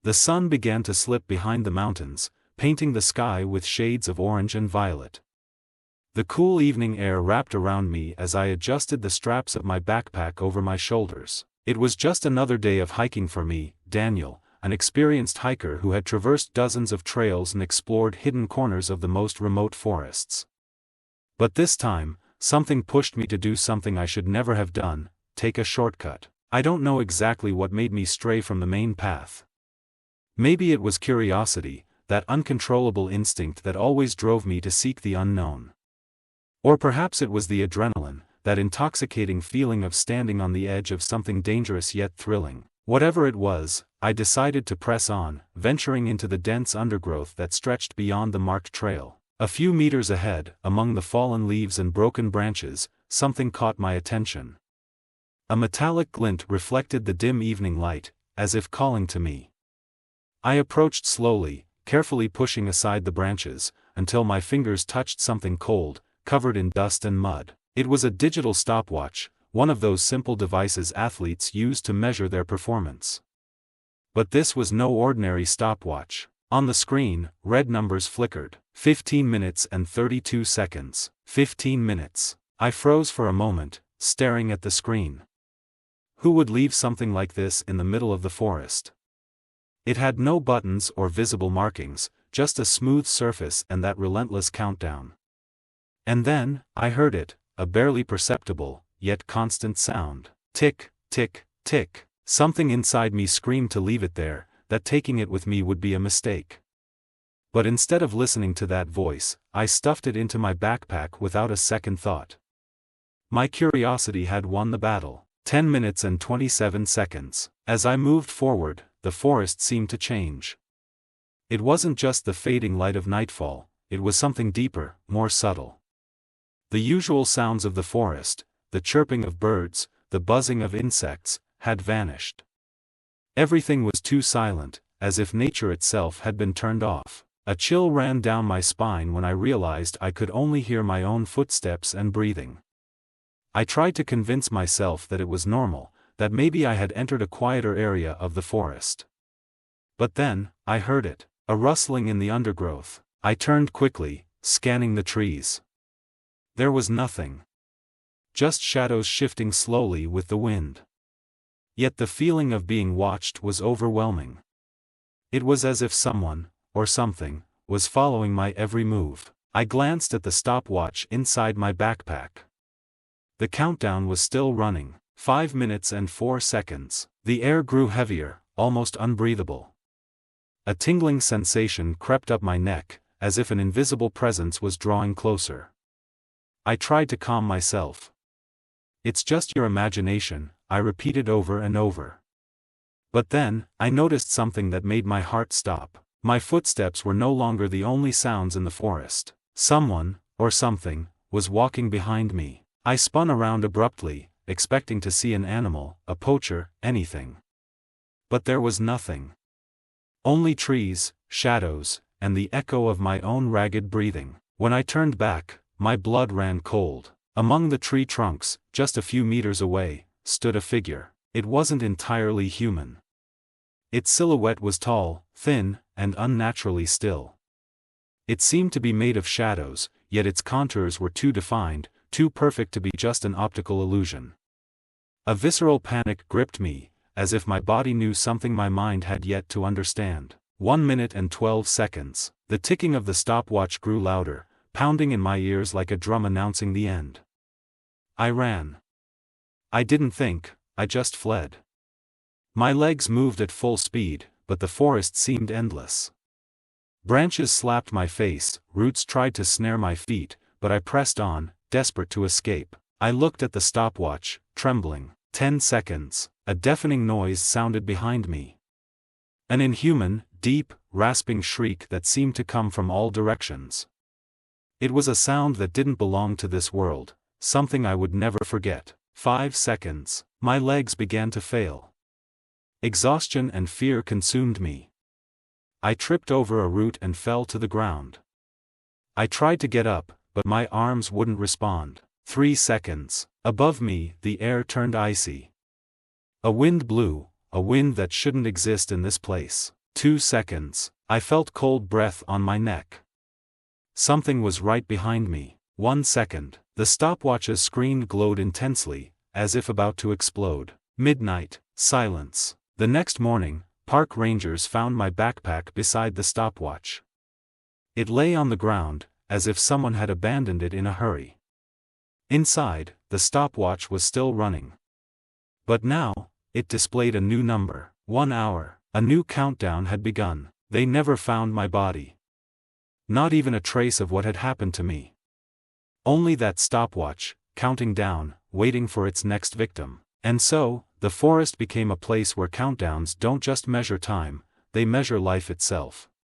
The sun began to slip behind the mountains, painting the sky with shades of orange and violet. The cool evening air wrapped around me as I adjusted the straps of my backpack over my shoulders. It was just another day of hiking for me, Daniel, an experienced hiker who had traversed dozens of trails and explored hidden corners of the most remote forests. But this time, something pushed me to do something I should never have done: take a shortcut. I don't know exactly what made me stray from the main path. Maybe it was curiosity, that uncontrollable instinct that always drove me to seek the unknown. Or perhaps it was the adrenaline, that intoxicating feeling of standing on the edge of something dangerous yet thrilling. Whatever it was, I decided to press on, venturing into the dense undergrowth that stretched beyond the marked trail. A few meters ahead, among the fallen leaves and broken branches, something caught my attention. A metallic glint reflected the dim evening light, as if calling to me. I approached slowly, carefully pushing aside the branches, until my fingers touched something cold, covered in dust and mud. It was a digital stopwatch, one of those simple devices athletes use to measure their performance. But this was no ordinary stopwatch. On the screen, red numbers flickered. 15 minutes and 32 seconds. 15 minutes. I froze for a moment, staring at the screen. Who would leave something like this in the middle of the forest? It had no buttons or visible markings, just a smooth surface and that relentless countdown. And then, I heard it, a barely perceptible, yet constant sound. Tick, tick, tick. Something inside me screamed to leave it there, that taking it with me would be a mistake. But instead of listening to that voice, I stuffed it into my backpack without a second thought. My curiosity had won the battle. 10 minutes and 27 seconds. As I moved forward, the forest seemed to change. It wasn't just the fading light of nightfall, it was something deeper, more subtle. The usual sounds of the forest, the chirping of birds, the buzzing of insects, had vanished. Everything was too silent, as if nature itself had been turned off. A chill ran down my spine when I realized I could only hear my own footsteps and breathing. I tried to convince myself that it was normal, that maybe I had entered a quieter area of the forest. But then, I heard it, a rustling in the undergrowth. I turned quickly, scanning the trees. There was nothing. Just shadows shifting slowly with the wind. Yet the feeling of being watched was overwhelming. It was as if someone, or something, was following my every move. I glanced at the stopwatch inside my backpack. The countdown was still running. 5 minutes and 4 seconds. The air grew heavier, almost unbreathable. A tingling sensation crept up my neck, as if an invisible presence was drawing closer. I tried to calm myself. "It's just your imagination," I repeated over and over. But then, I noticed something that made my heart stop. My footsteps were no longer the only sounds in the forest. Someone, or something, was walking behind me. I spun around abruptly, expecting to see an animal, a poacher, anything. But there was nothing. Only trees, shadows, and the echo of my own ragged breathing. When I turned back, my blood ran cold. Among the tree trunks, just a few meters away, stood a figure. It wasn't entirely human. Its silhouette was tall, thin, and unnaturally still. It seemed to be made of shadows, yet its contours were too defined, too perfect to be just an optical illusion. A visceral panic gripped me, as if my body knew something my mind had yet to understand. 1 minute and 12 seconds. The ticking of the stopwatch grew louder, pounding in my ears like a drum announcing the end. I ran. I didn't think, I just fled. My legs moved at full speed, but the forest seemed endless. Branches slapped my face, roots tried to snare my feet, but I pressed on, desperate to escape. I looked at the stopwatch, trembling. 10 seconds. A deafening noise sounded behind me. An inhuman, deep, rasping shriek that seemed to come from all directions. It was a sound that didn't belong to this world, something I would never forget. 5 seconds. My legs began to fail. Exhaustion and fear consumed me. I tripped over a root and fell to the ground. I tried to get up, but my arms wouldn't respond. 3 seconds. Above me, the air turned icy. A wind blew, a wind that shouldn't exist in this place. 2 seconds. I felt cold breath on my neck. Something was right behind me. 1 second. The stopwatch's screen glowed intensely, as if about to explode. Midnight. Silence. The next morning, park rangers found my backpack beside the stopwatch. It lay on the ground, as if someone had abandoned it in a hurry. Inside, the stopwatch was still running. But now, it displayed a new number. 1 hour. A new countdown had begun. They never found my body. Not even a trace of what had happened to me. Only that stopwatch, counting down, waiting for its next victim. And so, the forest became a place where countdowns don't just measure time, they measure life itself.